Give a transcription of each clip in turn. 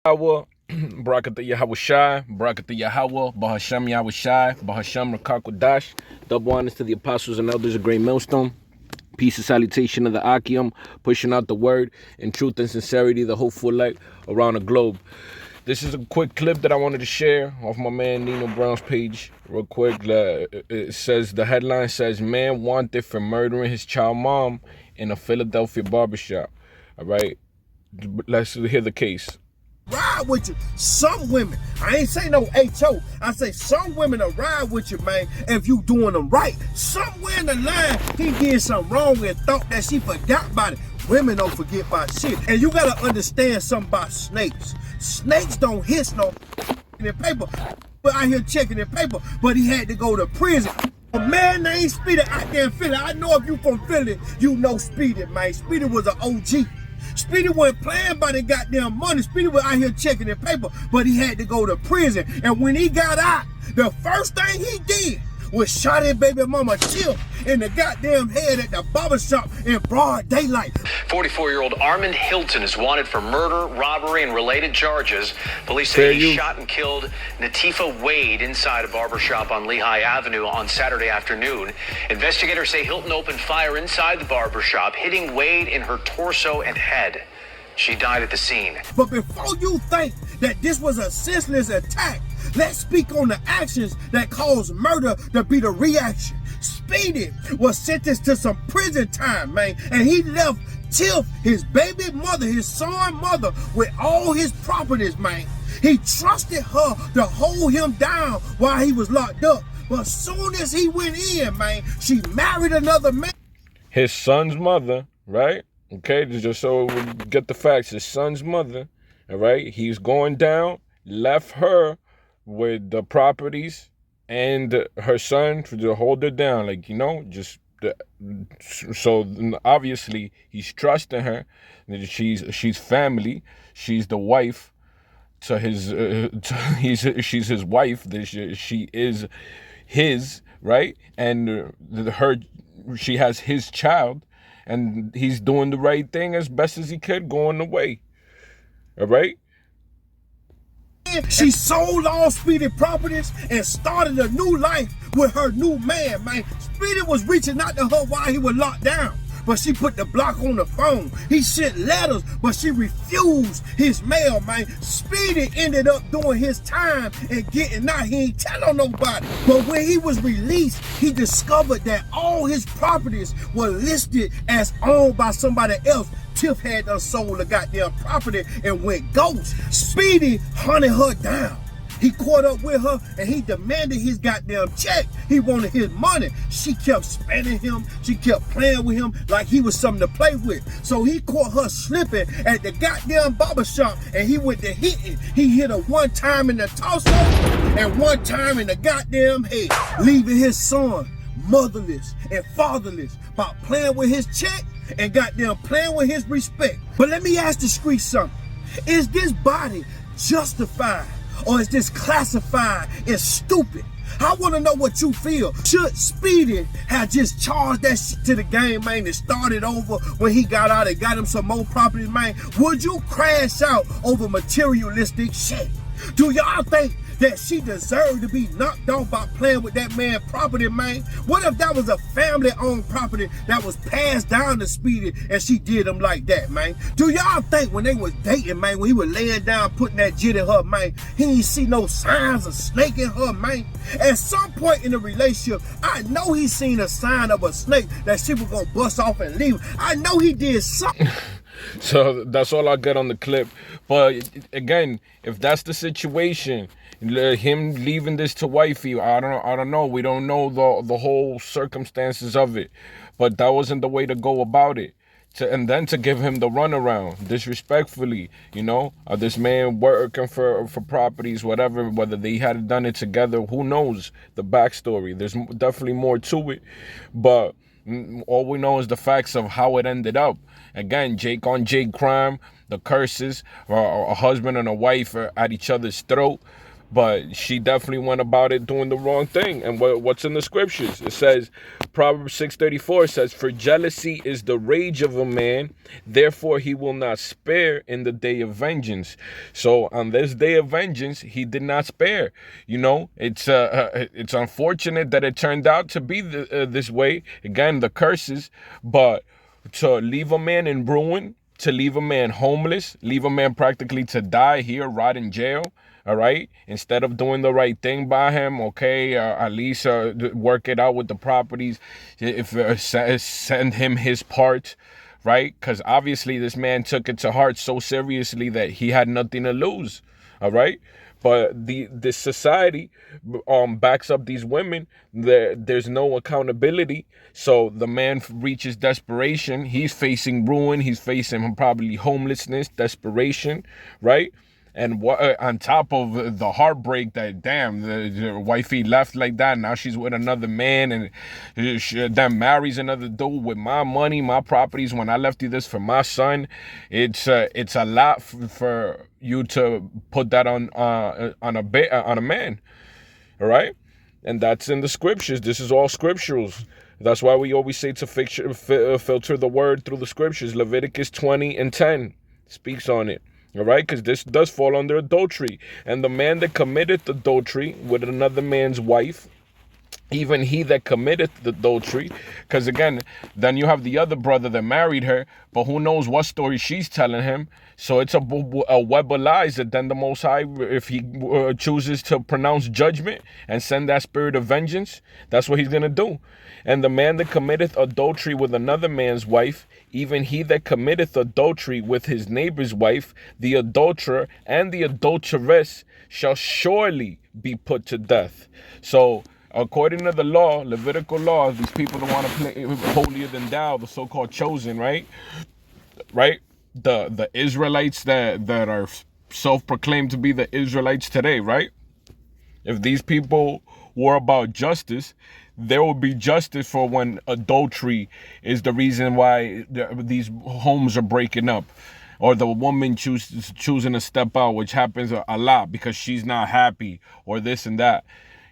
Yahweh, Barakatah Yahweh Shai, Barakatah Yahweh, Bahasham Yahweh Shai, Bahasham Rakakwadash. Double honors to the apostles and elders of Great Millstone. Peace and salutation of the Akim, pushing out the word in truth and sincerity, the hopeful light around the globe. This is a quick clip that I wanted to share off my man Nino Brown's page real quick. It says, the headline says, man wanted for murdering his child mom in a Philadelphia barbershop. All right, let's hear the case. Ride with you. Some women, I ain't say no HO, I say some women will ride with you, man, if you doing them right. Somewhere in the line, he did something wrong and thought that she forgot about it. Women don't forget about shit. And you gotta understand something about snakes. Snakes don't hiss no in their paper. But out here checking their paper, but he had to go to prison. A man named Speedy out there in Philly. I know if you from Philly, you know Speedy, man. Speedy was an OG. Speedy wasn't playing by the goddamn money. Speedy was out here checking the paper, but he had to go to prison. And when he got out, the first thing he did was shot his baby mama Chip in the goddamn head at the barbershop in broad daylight. 44-year-old Armand Hilton is wanted for murder, robbery, and related charges. Police say he shot and killed Natifa Wade inside a barbershop on Lehigh Avenue on Saturday afternoon. Investigators say Hilton opened fire inside the barbershop, hitting Wade in her torso and head. She died at the scene. But before you think that this was a senseless attack, let's speak on the actions that caused murder to be the reaction. Speedy was sentenced to some prison time, man, and he left Tiff, his baby mother, his son mother, with all his properties, man. He trusted her to hold him down while he was locked up. But soon as he went in, man, she married another man. His son's mother, right? Okay, just so we get the facts. His son's mother, all right? He's going down, left her with the properties and her son to hold her down, like, you know, so obviously he's trusting her. She's family. She's the wife to his. She's his wife. She is his, right, and she has his child, and he's doing the right thing as best as he could, going away. All right. She sold all Speedy properties and started a new life with her new man, man. Speedy was reaching out to her while he was locked down, but she put the block on the phone. He sent letters, but she refused his mail, man. Speedy ended up doing his time and getting out. He ain't telling nobody. But when he was released, he discovered that all his properties were listed as owned by somebody else. Tiff had done sold the goddamn property and went ghost. Speedy hunted her down. He caught up with her and he demanded his goddamn check. He wanted his money. She kept spanning him. She kept playing with him like he was something to play with. So he caught her slipping at the goddamn barbershop and he went to hitting. He hit her one time in the torso and one time in the goddamn head, leaving his son motherless and fatherless by playing with his check and goddamn playing with his respect. But let me ask the street something. Is this body justified or is this classified as stupid? I want to know what you feel. Should Speedy have just charged that shit to the game, man, and started over when he got out and got him some more property, man? Would you crash out over materialistic shit? Do y'all think that she deserved to be knocked off by playing with that man's property, man? What if that was a family-owned property that was passed down to Speedy and she did him like that, man? Do y'all think when they was dating, man, when he was laying down putting that jit in her, man, he ain't see no signs of snake in her, man? At some point in the relationship, I know he seen a sign of a snake that she was gonna bust off and leave. I know he did something. So that's all I got on the clip. But again, if that's the situation, him leaving this to wifey, I don't know. We don't know the whole circumstances of it, but that wasn't the way to go about it. And then to give him the runaround, disrespectfully, you know, this man working for properties, whatever, whether they had done it together, who knows the backstory. There's definitely more to it, but all we know is the facts of how it ended up. Again, Jake on Jake crime, the curses, a husband and a wife are at each other's throat. But she definitely went about it doing the wrong thing. And what's in the scriptures? It says, Proverbs 6:34 says, for jealousy is the rage of a man, therefore he will not spare in the day of vengeance. So on this day of vengeance, he did not spare. You know, it's unfortunate that it turned out to be this way. Again, the curses, but to leave a man in ruin, to leave a man homeless, leave a man practically to die here, rot in jail, all right? Instead of doing the right thing by him, okay, at least work it out with the properties, if send him his part, right? Because obviously this man took it to heart so seriously that he had nothing to lose, all right? But this society backs up these women. There's no accountability. So the man reaches desperation. He's facing ruin. He's facing probably homelessness, desperation, right? And on top of the heartbreak that, damn, the wifey left like that. Now she's with another man, and she then marries another dude with my money, my properties. When I left you this for my son, it's a lot for you to put that on a man, all right? And that's in the scriptures. This is all scripturals. That's why we always say to filter the word through the scriptures. Leviticus 20:10 speaks on it. All right, because this does fall under adultery. And the man that committeth adultery with another man's wife, even he that committeth the adultery, because again, then you have the other brother that married her, but who knows what story she's telling him. So it's a web of lies that then the Most High, if he chooses to pronounce judgment and send that spirit of vengeance, that's what he's going to do. And the man that committeth adultery with another man's wife, even he that committeth adultery with his neighbor's wife, the adulterer and the adulteress shall surely be put to death. So according to the law, Levitical law, these people that want to play holier than thou, the so-called chosen, right? The Israelites that are self-proclaimed to be the Israelites today, right? If these people were about justice, there will be justice for when adultery is the reason why these homes are breaking up, or the woman choosing to step out, which happens a lot because she's not happy, or this and that.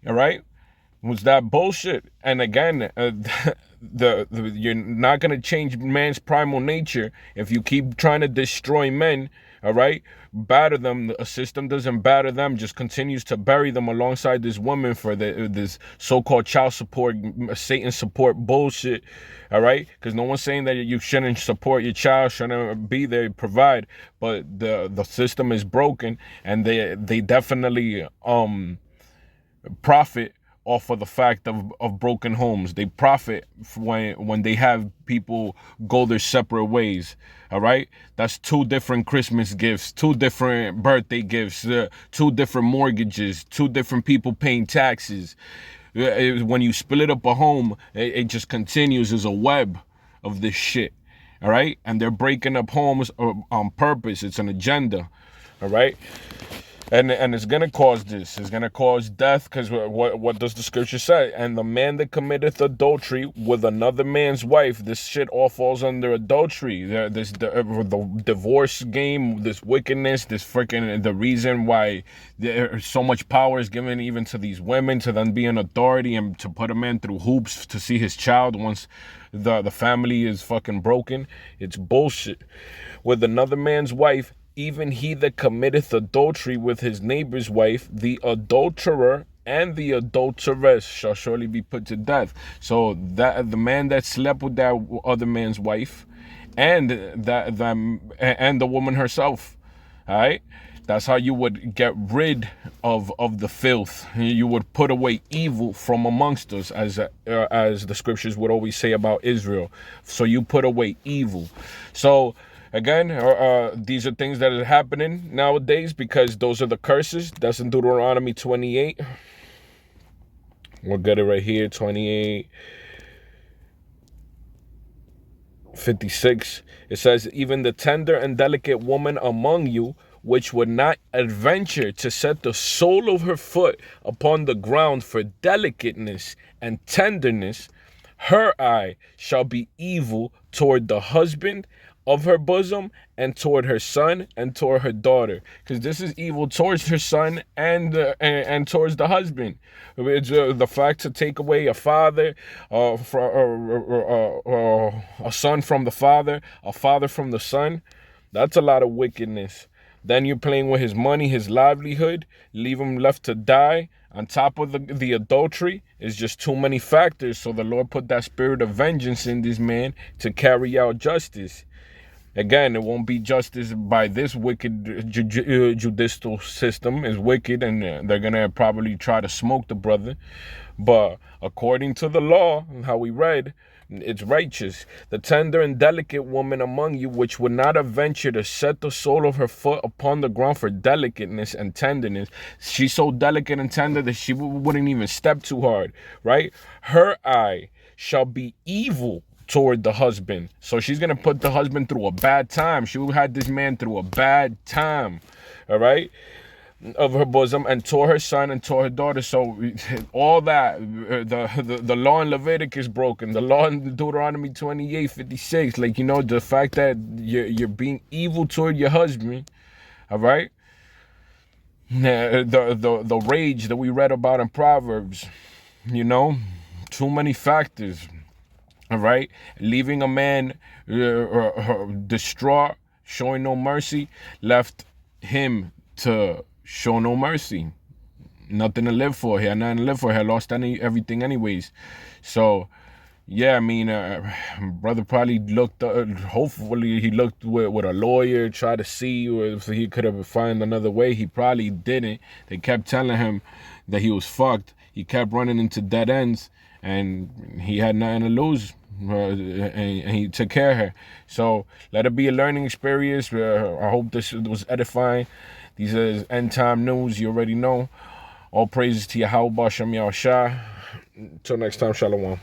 All right, was that bullshit? And again, you're not gonna change man's primal nature if you keep trying to destroy men. All right, batter them. A system doesn't batter them, just continues to bury them alongside this woman for this so-called child support, Satan support bullshit. All right, because no one's saying that you shouldn't support your child, shouldn't be there, provide, but the system is broken, and they definitely profit off of the fact of broken homes. They profit when they have people go their separate ways. All right, that's two different Christmas gifts, two different birthday gifts, two different mortgages, two different people paying taxes. When you split up a home, it just continues as a web of this shit. All right, and they're breaking up homes on purpose. It's an agenda. All right. And it's going to cause this. It's going to cause death, because what does the scripture say? And the man that committeth adultery with another man's wife, this shit all falls under adultery. The divorce game, this wickedness, this freaking, the reason why there's so much power is given even to these women to then be an authority and to put a man through hoops to see his child once the family is fucking broken. It's bullshit. With another man's wife, even he that committeth adultery with his neighbor's wife, the adulterer and the adulteress shall surely be put to death. So that the man that slept with that other man's wife, and and the woman herself, all right, that's how you would get rid of the filth. You would put away evil from amongst us, as the scriptures would always say about Israel. So you put away evil. So again, these are things that are happening nowadays because those are the curses. That's in Deuteronomy 28. We'll get it right here, 28:56. It says, even the tender and delicate woman among you, which would not adventure to set the sole of her foot upon the ground for delicateness and tenderness, her eye shall be evil toward the husband of her bosom and toward her son and toward her daughter. Because this is evil towards her son and towards the husband. It's the fact to take away a father, a son from the father, a father from the son. That's a lot of wickedness. Then you're playing with his money, his livelihood, leave him left to die. On top of the adultery, is just too many factors. So the Lord put that spirit of vengeance in this man to carry out justice. Again, it won't be justice by this wicked judicial system. It's wicked, and they're going to probably try to smoke the brother. But according to the law, how we read, it's righteous. The tender and delicate woman among you, which would not have ventured to set the sole of her foot upon the ground for delicateness and tenderness. She's so delicate and tender that she wouldn't even step too hard, right? Her eye shall be evil toward the husband. So she's going to put the husband through a bad time. She had this man through a bad time, all right? Of her bosom, and tore her son and tore her daughter. So all that, the law in Leviticus is broken, the law in Deuteronomy 28:56, like, you know, the fact that you're being evil toward your husband, all right? The rage that we read about in Proverbs, you know, too many factors, all right? Leaving a man distraught, showing no mercy, left him to show no mercy. Nothing to live for here. Nothing to live for here. Lost everything anyways. So, yeah, I mean, brother probably looked, hopefully he looked with a lawyer, tried to see if he could have found another way. He probably didn't. They kept telling him that he was fucked. He kept running into dead ends, and he had nothing to lose. And he took care of her. So let it be a learning experience. I hope this was edifying. These are end time news. You already know. All praises to Yahweh Bashem Yahushua. Until next time, Shalom.